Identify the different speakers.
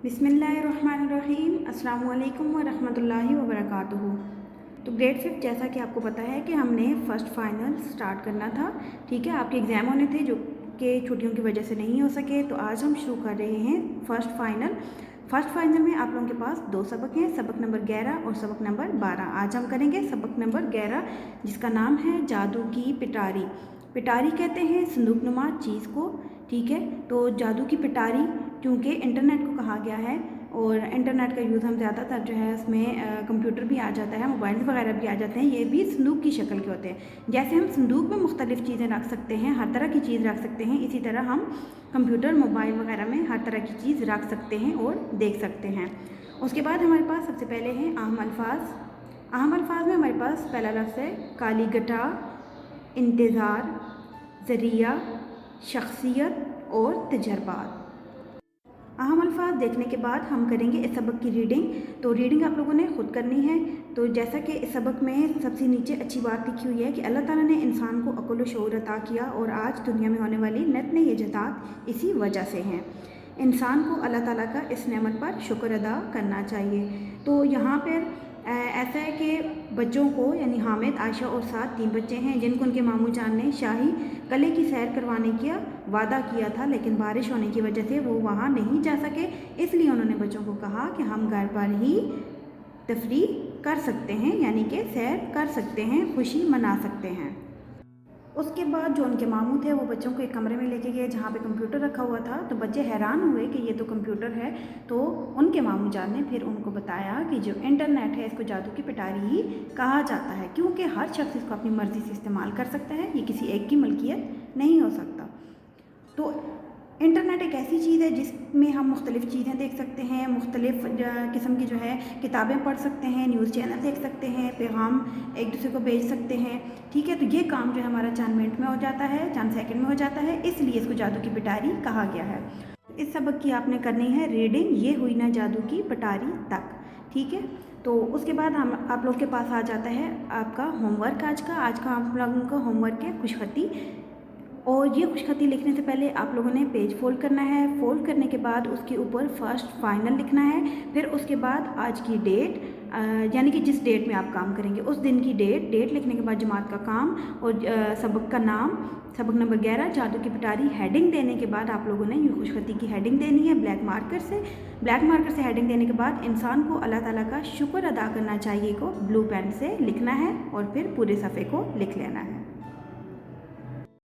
Speaker 1: बिस्मिल्लाहिर्रहमानिर्रहीम। अस्सलामु अलैकुम वरहमतुल्लाहि वबरकातुहू। तो ग्रेड 5 जैसा कि आपको पता है कि हमने फ़र्स्ट फाइनल स्टार्ट करना था। ठीक है, आपके एग्ज़ाम होने थे जो कि छुट्टियों की वजह से नहीं हो सके, तो आज हम शुरू कर रहे हैं फ़र्स्ट फाइनल में आप लोगों के पास 2 सबक हैं, सबक नंबर 11 और सबक नंबर 12। आज हम करेंगे सबक नंबर 11, जिसका नाम है जादू की पिटारी। पिटारी कहते हैं संदूक नुमा चीज़ को। ठीक है, तो जादू की पिटारी क्योंकि इंटरनेट को कहा गया है और इंटरनेट का यूज़ हम ज़्यादातर जो है उसमें कंप्यूटर भी आ जाता है, मोबाइल वगैरह भी आ जाते हैं, ये भी संदूक की शक्ल के होते हैं। जैसे हम संदूक में मुख्तलिफ़ चीज़ें रख सकते हैं, हर तरह की चीज़ रख सकते हैं, इसी तरह हम कंप्यूटर मोबाइल वगैरह में हर तरह की चीज़ रख सकते हैं और देख सकते हैं। उसके बाद हमारे पास सबसे पहले हैं अहम अल्फाज। अहम अल्फाज में हमारे पास पहला लफ्ज़ है काली गटा, इंतज़ार, ज़रिया, शख्सियत और तजर्बात। अहम अल्फाज देखने के बाद हम करेंगे इस सबक की रीडिंग। तो रीडिंग आप लोगों ने ख़ुद करनी है। तो जैसा कि इस सबक में सबसे नीचे अच्छी बात लिखी हुई है कि अल्लाह ताला ने इंसान को अक़ल व शऊर अता किया और आज दुनिया में होने वाली नित नई इजादात इसी वजह से हैं। इंसान को अल्लाह ताला का इस नेमत पर शुक्र अदा करना चाहिए। तो यहाँ पर ऐसा है कि बच्चों को यानी हामिद, आयशा और साथ 3 बच्चे हैं जिनको उनके मामू जान ने शाही किले की सैर करवाने का वादा किया था, लेकिन बारिश होने की वजह से वो वहाँ नहीं जा सके। इसलिए उन्होंने बच्चों को कहा कि हम घर पर ही तफरीह कर सकते हैं, यानी कि सैर कर सकते हैं, खुशी मना सकते हैं। उसके बाद जो उनके मामू थे वो बच्चों को एक कमरे में लेके गए जहाँ पे कंप्यूटर रखा हुआ था। तो बच्चे हैरान हुए कि ये तो कंप्यूटर है। तो उनके मामू जान ने फिर उनको बताया कि जो इंटरनेट है इसको जादू की पिटारी ही कहा जाता है, क्योंकि हर शख्स इसको अपनी मर्ज़ी से इस्तेमाल कर सकता है, ये किसी एक की मलकियत नहीं हो सकता। तो इंटरनेट एक ऐसी चीज़ है जिसमें हम मुख्तलिफ़ चीज़ें देख सकते हैं, मुख्तलिफ़ किस्म की जो है किताबें पढ़ सकते हैं, न्यूज़ चैनल देख सकते हैं, पैगाम एक दूसरे को भेज सकते हैं। ठीक है, तो ये काम जो है हमारा चंद मिनट में हो जाता है, चंद सेकंड में हो जाता है, इसलिए इसको जादू की पिटारी कहा गया है। इस सबक की आपने करनी है रीडिंग, ये हुई ना जादू की पिटारी तक। ठीक है, तो उसके बाद हम आप लोग के पास आ जाता है आपका होमवर्क। आज का आप लोगों का होमवर्क है खुशखती। और ये खुशखती लिखने से पहले आप लोगों ने पेज फोल्ड करना है। फोल्ड करने के बाद उसके ऊपर फ़र्स्ट फाइनल लिखना है। फिर उसके बाद आज की डेट, यानी कि जिस डेट में आप काम करेंगे उस दिन की डेट लिखने के बाद जमात का काम और सबक का नाम, सबक नंबर 11 जादू की पिटारी। हेडिंग देने के बाद आप लोगों ने ये खुशखती की हेडिंग देनी है ब्लैक मार्कर से हेडिंग देने के बाद इंसान को अल्लाह ताला का शुक्र अदा करना चाहिए को ब्लू पेन से लिखना है और फिर पूरे सफ़े को लिख लेना है।